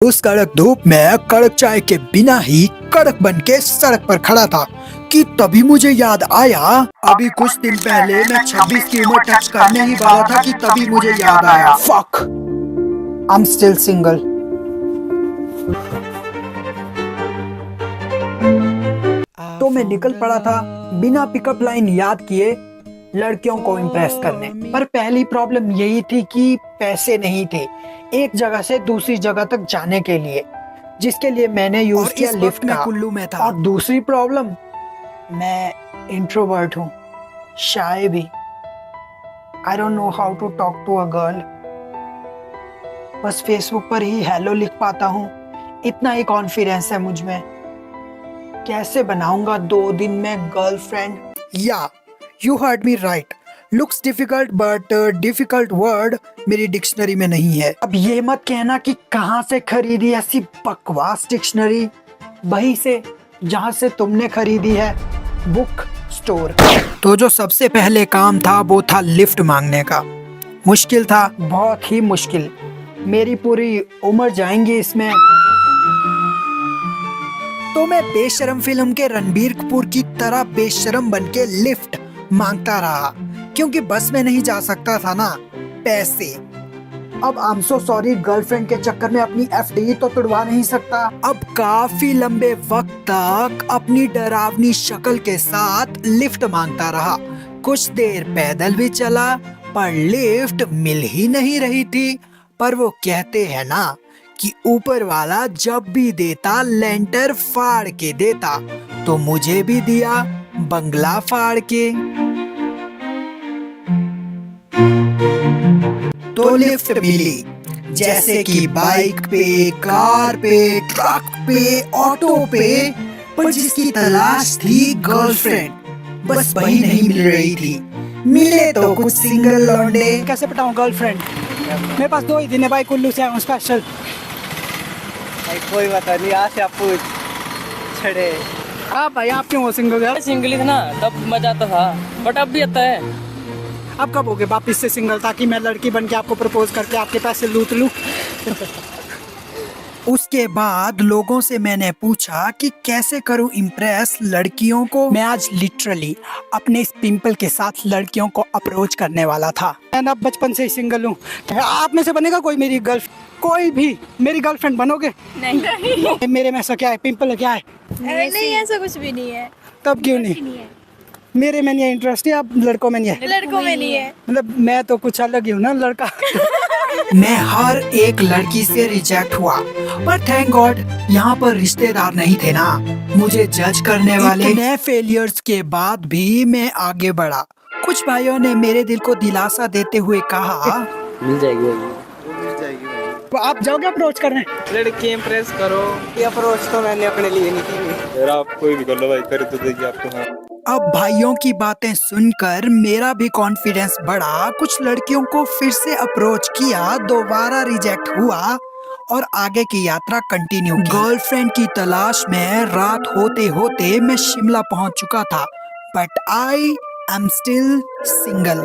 उस कड़क धूप में कड़क चाय के बिना ही कड़क बन के सड़क पर खड़ा था कि तभी मुझे याद आया अभी कुछ दिन पहले मैं 26 की उम्र टच करने ही वाला था कि तभी मुझे याद आया fuck I am still single. तो मैं निकल पड़ा था बिना पिकअप लाइन याद किए लड़कियों को इम्प्रेस करने। पर पहली प्रॉब्लम यही थी कि पैसे नहीं थे एक जगह से दूसरी जगह तक जाने के लिए, जिसके लिए मैंने यूज किया लिफ्ट का। कुल्लू में था। और दूसरी प्रॉब्लम, मैं इंट्रोवर्ट हूँ, शाय भी। I don't know how to talk to a girl. बस फेसबुक पर ही हेलो लिख पाता हूँ, इतना ही कॉन्फिडेंस है मुझ में। कैसे बनाऊंगा 2 दिन में गर्लफ्रेंड? या you heard me right, looks difficult but difficult word मेरी डिक्शनरी में नहीं है। अब ये मत कहना कि कहाँ से खरीदी ऐसी बकवास डिक्शनरी। वहीं से जहाँ से तुमने खरीदी है, बुक स्टोर। तो जो सबसे पहले काम था वो था लिफ्ट मांगने का। मुश्किल था, बहुत ही मुश्किल। मेरी पूरी उम्र जाएंगी इसमें। तो मैं बेशरम फिल्म के रणबीर कपूर की तरह बेशरम बनके लिफ्ट मांगता रहा, क्योंकि बस में नहीं जा सकता था ना, पैसे। अब I am so sorry, girlfriend के चक्कर में अपनी एफडी तो तुड़वा नहीं सकता। अब काफी लंबे वक्त तक अपनी डरावनी शक्ल के साथ लिफ्ट मांगता रहा। कुछ देर पैदल भी चला पर लिफ्ट मिल ही नहीं रही थी। पर वो कहते हैं ना कि ऊपर वाला जब भी देता लेंटर फाड़ के देता, तो मुझे भी दिया बंगला फाड़ के। तो लिफ्ट मिली, जैसे कि बाइक पे, कार पे, ट्रक पे, ऑटो पे। पर जिसकी तलाश थी गर्लफ्रेंड, बस वही नहीं मिल रही थी। मिले तो कुछ सिंगल लौंडे। कैसे पटाऊं गर्लफ्रेंड? मेरे पास 2 ही दिन है भाई, कुल्लू से आया हूँ स्पेशल। भाई कोई बात नहीं, आज से आप पूछ छड़े। आप भाई, आप क्यों हो सिंगल यार? सिंगल ही था ना, तब मजा आता था, बट अब भी आता है। आप कब होगे वापिस से सिंगल, ताकि मैं लड़की बन के आपको प्रपोज करके आपके पैसे लूट लूं? उसके बाद लोगों से मैंने पूछा कि कैसे करूं इम्प्रेस लड़कियों को। मैं आज लिटरली अपने इस पिंपल के साथ लड़कियों को अप्रोच करने वाला था। मैं ना बचपन से ही सिंगल हूँ। आप में से बनेगा कोई मेरी कोई भी मेरी गर्लफ्रेंड बनोगे? नहीं। मेरे में ऐसा क्या है? पिंपल क्या है? नहीं, ऐसा कुछ भी नहीं है। तब क्यों नहीं? मेरे में नहीं है इंटरेस्ट है, अब लड़कों में नहीं है। लड़कों में नहीं है। मतलब मैं तो कुछ अलग ही हूँ ना, लड़का। मैं हर एक लड़की से रिजेक्ट हुआ, पर थैंक गॉड यहाँ पर रिश्तेदार नहीं थे ना मुझे जज करने वाले। इतने फेलियर्स के बाद भी मैं आगे बढ़ा। कुछ भाइयों ने मेरे दिल को दिलासा देते हुए कहा, मिल जाएगी तो आप जाओगे अप्रोच करने? लड़की इम्प्रेस करो। ये अप्रोच तो मैंने अपने लिए नहीं की। यार आप कोई भी कर लो भाई, कर तो देगी आपको। हाँ, अब भाइयों की बातें सुनकर मेरा भी कॉन्फिडेंस बढ़ा। कुछ लड़कियों को फिर से अप्रोच किया, दोबारा रिजेक्ट हुआ और आगे की यात्रा कंटिन्यू की। गर्लफ्रेंड की तलाश में रात होते होते मैं शिमला पहुंच चुका था, but I am still single.